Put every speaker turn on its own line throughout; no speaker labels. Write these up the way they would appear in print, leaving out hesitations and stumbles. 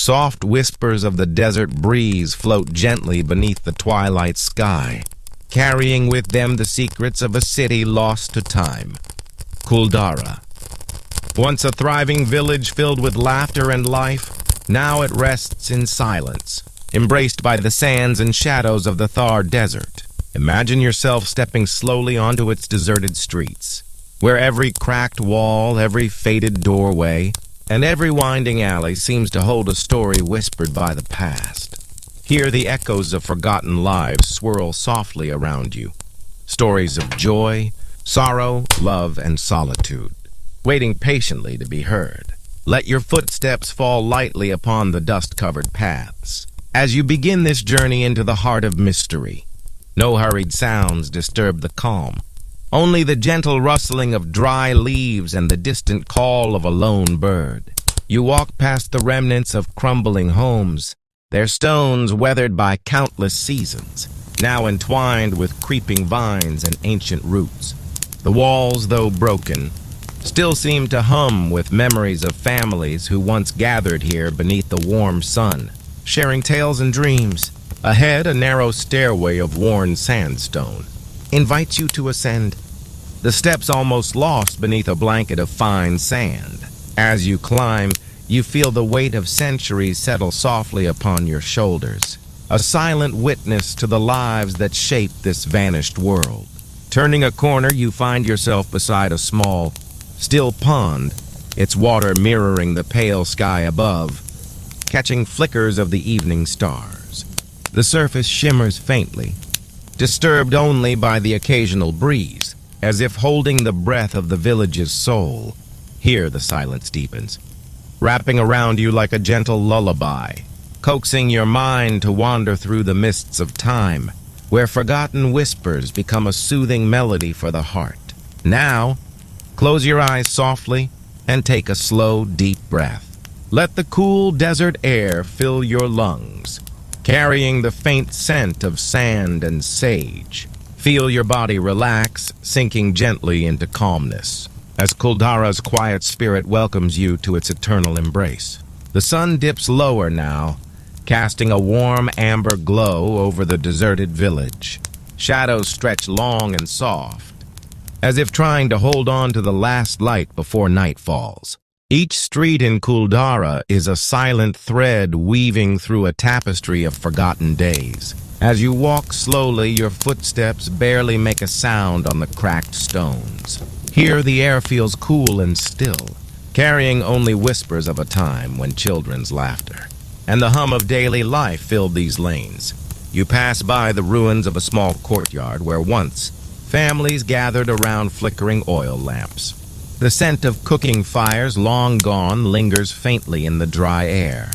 Soft whispers of the desert breeze float gently beneath the twilight sky, carrying with them the secrets of a city lost to time. Kuldara. Once a thriving village filled with laughter and life, now it rests in silence, embraced by the sands and shadows of the Thar Desert. Imagine yourself stepping slowly onto its deserted streets, where every cracked wall, every faded doorway, and every winding alley seems to hold a story whispered by the past. Here the echoes of forgotten lives swirl softly around you. Stories of joy, sorrow, love, and solitude, waiting patiently to be heard. Let your footsteps fall lightly upon the dust-covered paths as you begin this journey into the heart of mystery. No hurried sounds disturb the calm. Only the gentle rustling of dry leaves and the distant call of a lone bird. You walk past the remnants of crumbling homes, their stones weathered by countless seasons, now entwined with creeping vines and ancient roots. The walls, though broken, still seem to hum with memories of families who once gathered here beneath the warm sun, sharing tales and dreams. Ahead, a narrow stairway of worn sandstone invites you to ascend, the steps almost lost beneath a blanket of fine sand. As you climb, you feel the weight of centuries settle softly upon your shoulders, a silent witness to the lives that shape this vanished world. Turning a corner, you find yourself beside a small, still pond, its water mirroring the pale sky above, catching flickers of the evening stars. The surface shimmers faintly, disturbed only by the occasional breeze, as if holding the breath of the village's soul. Here the silence deepens, wrapping around you like a gentle lullaby, coaxing your mind to wander through the mists of time, where forgotten whispers become a soothing melody for the heart. Now, close your eyes softly and take a slow, deep breath. Let the cool desert air fill your lungs, carrying the faint scent of sand and sage. Feel your body relax, sinking gently into calmness, as Kuldara's quiet spirit welcomes you to its eternal embrace. The sun dips lower now, casting a warm amber glow over the deserted village. Shadows stretch long and soft, as if trying to hold on to the last light before night falls. Each street in Kuldara is a silent thread weaving through a tapestry of forgotten days. As you walk slowly, your footsteps barely make a sound on the cracked stones. Here the air feels cool and still, carrying only whispers of a time when children's laughter and the hum of daily life filled these lanes. You pass by the ruins of a small courtyard where once families gathered around flickering oil lamps. The scent of cooking fires long gone lingers faintly in the dry air,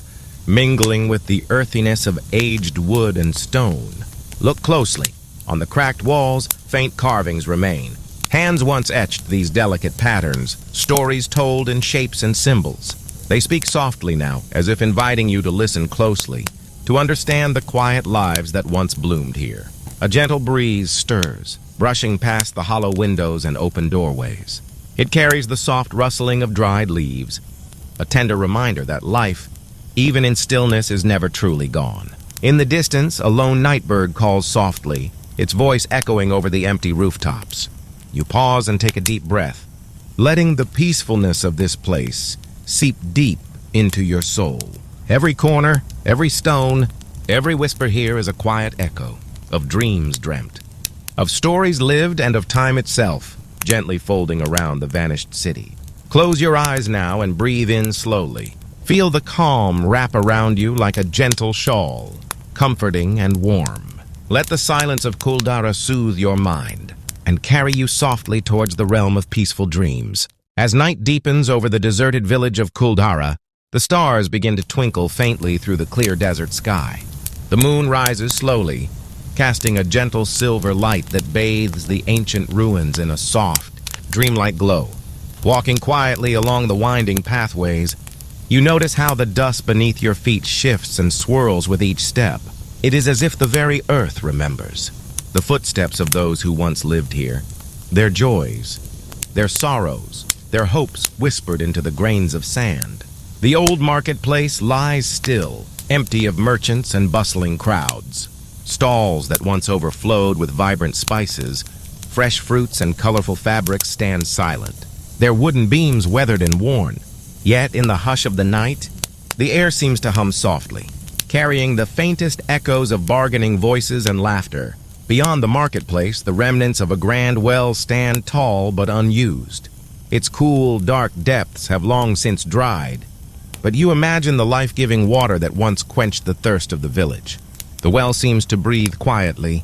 mingling with the earthiness of aged wood and stone. Look closely. On the cracked walls, faint carvings remain. Hands once etched these delicate patterns, stories told in shapes and symbols. They speak softly now, as if inviting you to listen closely, to understand the quiet lives that once bloomed here. A gentle breeze stirs, brushing past the hollow windows and open doorways. It carries the soft rustling of dried leaves, a tender reminder that life, even in stillness, is never truly gone. In the distance, a lone nightbird calls softly, its voice echoing over the empty rooftops. You pause and take a deep breath, letting the peacefulness of this place seep deep into your soul. Every corner, every stone, every whisper here is a quiet echo of dreams dreamt, of stories lived, and of time itself, gently folding around the vanished city. Close your eyes now and breathe in slowly. Feel the calm wrap around you like a gentle shawl, comforting and warm. Let the silence of Kuldara soothe your mind and carry you softly towards the realm of peaceful dreams. As night deepens over the deserted village of Kuldara, the stars begin to twinkle faintly through the clear desert sky. The moon rises slowly, casting a gentle silver light that bathes the ancient ruins in a soft, dreamlike glow. Walking quietly along the winding pathways, you notice how the dust beneath your feet shifts and swirls with each step. It is as if the very earth remembers the footsteps of those who once lived here, their joys, their sorrows, their hopes whispered into the grains of sand. The old marketplace lies still, empty of merchants and bustling crowds. Stalls that once overflowed with vibrant spices, fresh fruits and colorful fabrics stand silent, their wooden beams weathered and worn. Yet in the hush of the night, the air seems to hum softly, carrying the faintest echoes of bargaining voices and laughter. Beyond the marketplace, the remnants of a grand well stand tall but unused. Its cool, dark depths have long since dried, but you imagine the life-giving water that once quenched the thirst of the village. The well seems to breathe quietly,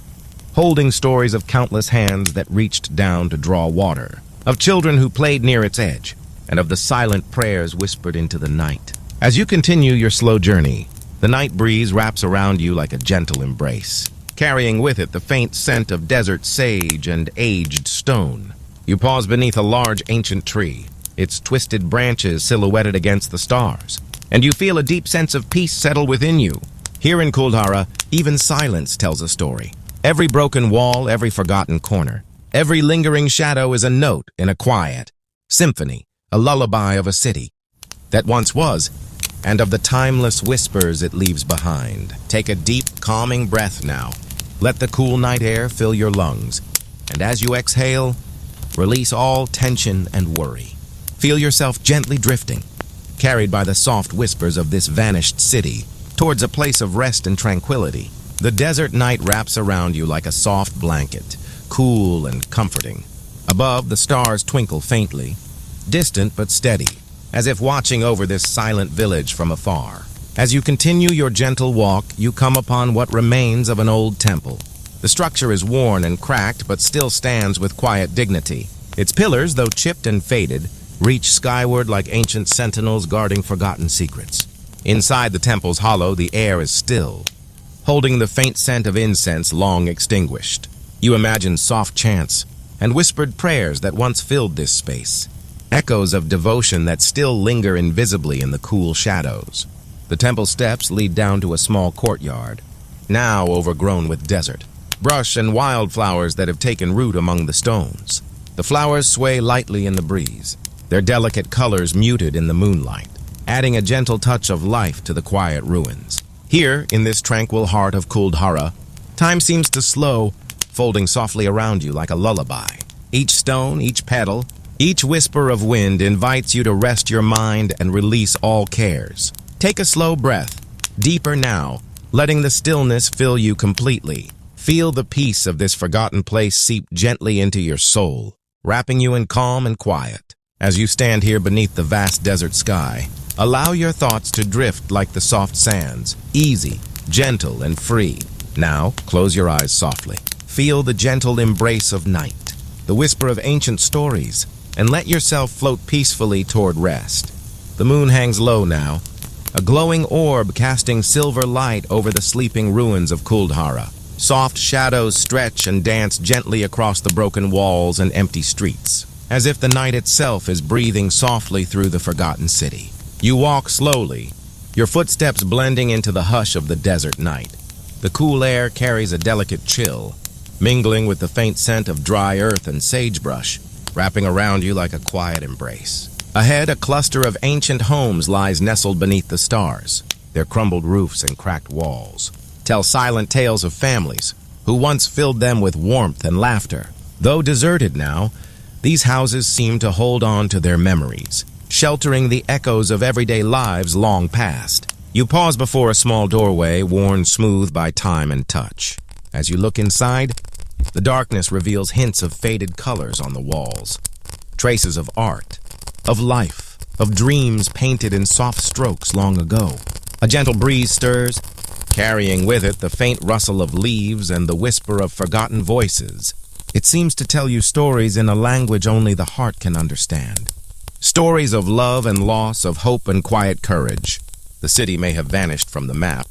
holding stories of countless hands that reached down to draw water, of children who played near its edge, and of the silent prayers whispered into the night. As you continue your slow journey, the night breeze wraps around you like a gentle embrace, carrying with it the faint scent of desert sage and aged stone. You pause beneath a large ancient tree, its twisted branches silhouetted against the stars, and you feel a deep sense of peace settle within you. Here in Kuldhara, even silence tells a story. Every broken wall, every forgotten corner, every lingering shadow is a note in a quiet symphony, a lullaby of a city that once was, and of the timeless whispers it leaves behind. Take a deep, calming breath now. Let the cool night air fill your lungs, and as you exhale, release all tension and worry. Feel yourself gently drifting, carried by the soft whispers of this vanished city, towards a place of rest and tranquility. The desert night wraps around you like a soft blanket, cool and comforting. Above, the stars twinkle faintly, distant but steady, as if watching over this silent village from afar. As you continue your gentle walk, you come upon what remains of an old temple. The structure is worn and cracked, but still stands with quiet dignity. Its pillars, though chipped and faded, reach skyward like ancient sentinels guarding forgotten secrets. Inside the temple's hollow, the air is still, holding the faint scent of incense long extinguished. You imagine soft chants and whispered prayers that once filled this space, echoes of devotion that still linger invisibly in the cool shadows. The temple steps lead down to a small courtyard, now overgrown with desert, brush and wildflowers that have taken root among the stones. The flowers sway lightly in the breeze, their delicate colors muted in the moonlight, adding a gentle touch of life to the quiet ruins. Here, in this tranquil heart of Kuldhara, time seems to slow, folding softly around you like a lullaby. Each stone, each petal, each whisper of wind invites you to rest your mind and release all cares. Take a slow breath, deeper now, letting the stillness fill you completely. Feel the peace of this forgotten place seep gently into your soul, wrapping you in calm and quiet. As you stand here beneath the vast desert sky, allow your thoughts to drift like the soft sands, easy, gentle, and free. Now, close your eyes softly. Feel the gentle embrace of night, the whisper of ancient stories, and let yourself float peacefully toward rest. The moon hangs low now, a glowing orb casting silver light over the sleeping ruins of Kuldhara. Soft shadows stretch and dance gently across the broken walls and empty streets, as if the night itself is breathing softly through the forgotten city. You walk slowly, your footsteps blending into the hush of the desert night. The cool air carries a delicate chill, mingling with the faint scent of dry earth and sagebrush, wrapping around you like a quiet embrace. Ahead, a cluster of ancient homes lies nestled beneath the stars. Their crumbled roofs and cracked walls tell silent tales of families who once filled them with warmth and laughter. Though deserted now, these houses seem to hold on to their memories, sheltering the echoes of everyday lives long past. You pause before a small doorway worn smooth by time and touch. As you look inside, the darkness reveals hints of faded colors on the walls, traces of art, of life, of dreams painted in soft strokes long ago. A gentle breeze stirs, carrying with it the faint rustle of leaves and the whisper of forgotten voices. It seems to tell you stories in a language only the heart can understand. Stories of love and loss, of hope and quiet courage. The city may have vanished from the map,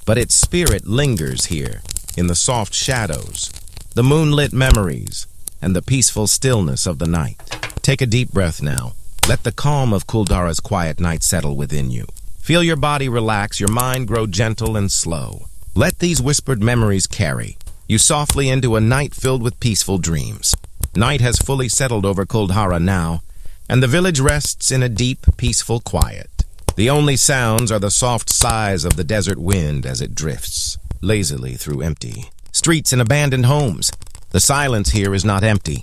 but its spirit lingers here, in the soft shadows, the moonlit memories, and the peaceful stillness of the night. Take a deep breath now. Let the calm of Kuldhara's quiet night settle within you. Feel your body relax, your mind grow gentle and slow. Let these whispered memories carry you softly into a night filled with peaceful dreams. Night has fully settled over Kuldhara now, and the village rests in a deep, peaceful quiet. The only sounds are the soft sighs of the desert wind as it drifts lazily through empty streets and abandoned homes. The silence here is not empty.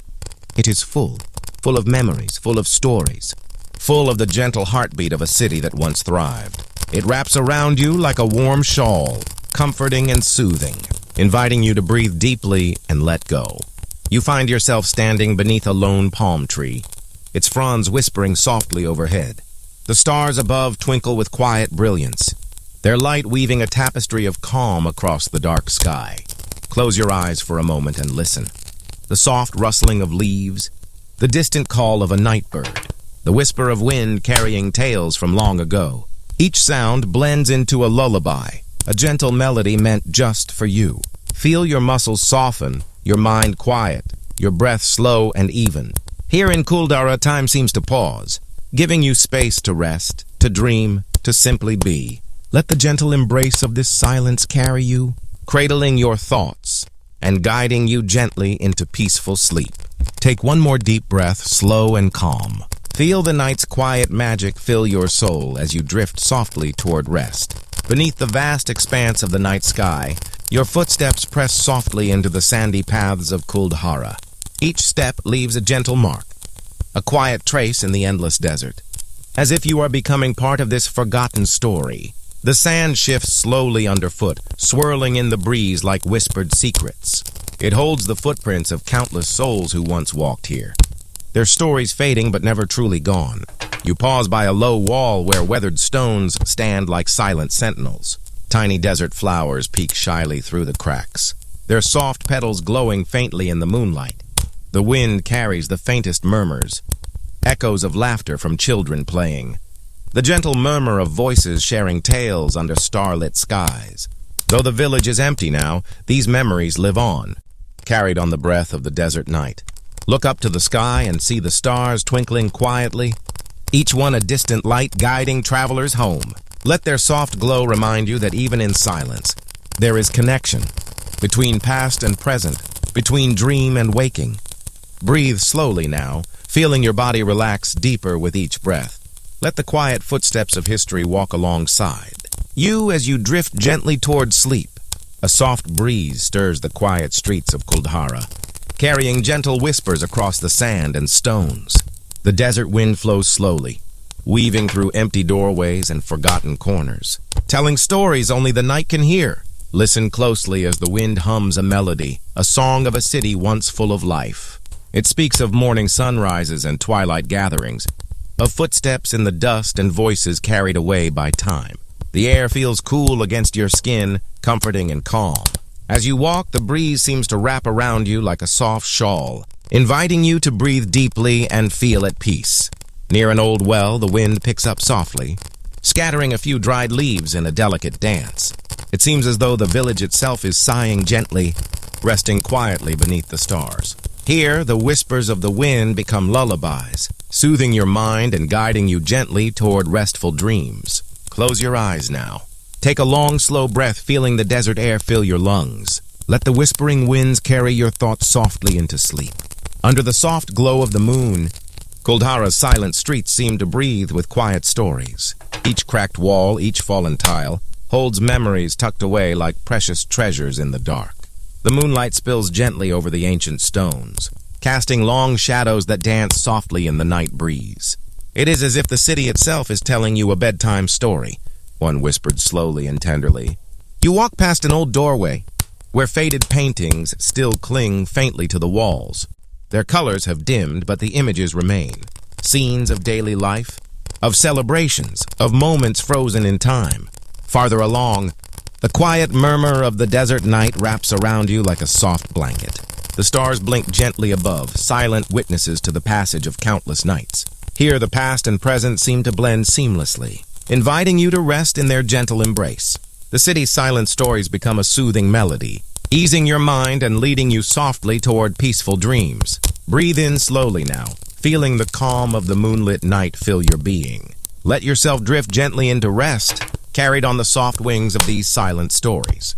It is full of memories, full of stories, full of the gentle heartbeat of a city that once thrived. It wraps around you like a warm shawl, comforting and soothing, inviting you to breathe deeply and let go. You find yourself standing beneath a lone palm tree, its fronds whispering softly overhead. The stars above twinkle with quiet brilliance, their light weaving a tapestry of calm across the dark sky. Close your eyes for a moment and listen. The soft rustling of leaves, the distant call of a night bird, the whisper of wind carrying tales from long ago. Each sound blends into a lullaby, a gentle melody meant just for you. Feel your muscles soften, your mind quiet, your breath slow and even. Here in Kuldara, time seems to pause, giving you space to rest, to dream, to simply be. Let the gentle embrace of this silence carry you, cradling your thoughts and guiding you gently into peaceful sleep. Take one more deep breath, slow and calm. Feel the night's quiet magic fill your soul as you drift softly toward rest. Beneath the vast expanse of the night sky, your footsteps press softly into the sandy paths of Kuldhara. Each step leaves a gentle mark, a quiet trace in the endless desert. As if you are becoming part of this forgotten story, the sand shifts slowly underfoot, swirling in the breeze like whispered secrets. It holds the footprints of countless souls who once walked here, their stories fading but never truly gone. You pause by a low wall where weathered stones stand like silent sentinels. Tiny desert flowers peek shyly through the cracks, their soft petals glowing faintly in the moonlight. The wind carries the faintest murmurs, echoes of laughter from children playing, the gentle murmur of voices sharing tales under starlit skies. Though the village is empty now, these memories live on, carried on the breath of the desert night. Look up to the sky and see the stars twinkling quietly, each one a distant light guiding travelers home. Let their soft glow remind you that even in silence, there is connection between past and present, between dream and waking. Breathe slowly now, feeling your body relax deeper with each breath. Let the quiet footsteps of history walk alongside you as you drift gently toward sleep. A soft breeze stirs the quiet streets of Kuldhara, carrying gentle whispers across the sand and stones. The desert wind flows slowly, weaving through empty doorways and forgotten corners, telling stories only the night can hear. Listen closely as the wind hums a melody, a song of a city once full of life. It speaks of morning sunrises and twilight gatherings, of footsteps in the dust and voices carried away by time. The air feels cool against your skin, comforting and calm. As you walk, the breeze seems to wrap around you like a soft shawl, inviting you to breathe deeply and feel at peace. Near an old well, the wind picks up softly, scattering a few dried leaves in a delicate dance. It seems as though the village itself is sighing gently, resting quietly beneath the stars. Here, the whispers of the wind become lullabies, soothing your mind and guiding you gently toward restful dreams. Close your eyes now. Take a long, slow breath, feeling the desert air fill your lungs. Let the whispering winds carry your thoughts softly into sleep. Under the soft glow of the moon, Kuldhara's silent streets seem to breathe with quiet stories. Each cracked wall, each fallen tile, holds memories tucked away like precious treasures in the dark. The moonlight spills gently over the ancient stones, casting long shadows that dance softly in the night breeze. It is as if the city itself is telling you a bedtime story, one whispered slowly and tenderly. You walk past an old doorway, where faded paintings still cling faintly to the walls. Their colors have dimmed, but the images remain. Scenes of daily life, of celebrations, of moments frozen in time. Farther along, the quiet murmur of the desert night wraps around you like a soft blanket. The stars blink gently above, silent witnesses to the passage of countless nights. Here, the past and present seem to blend seamlessly, inviting you to rest in their gentle embrace. The city's silent stories become a soothing melody, easing your mind and leading you softly toward peaceful dreams. Breathe in slowly now, feeling the calm of the moonlit night fill your being. Let yourself drift gently into rest, carried on the soft wings of these silent stories.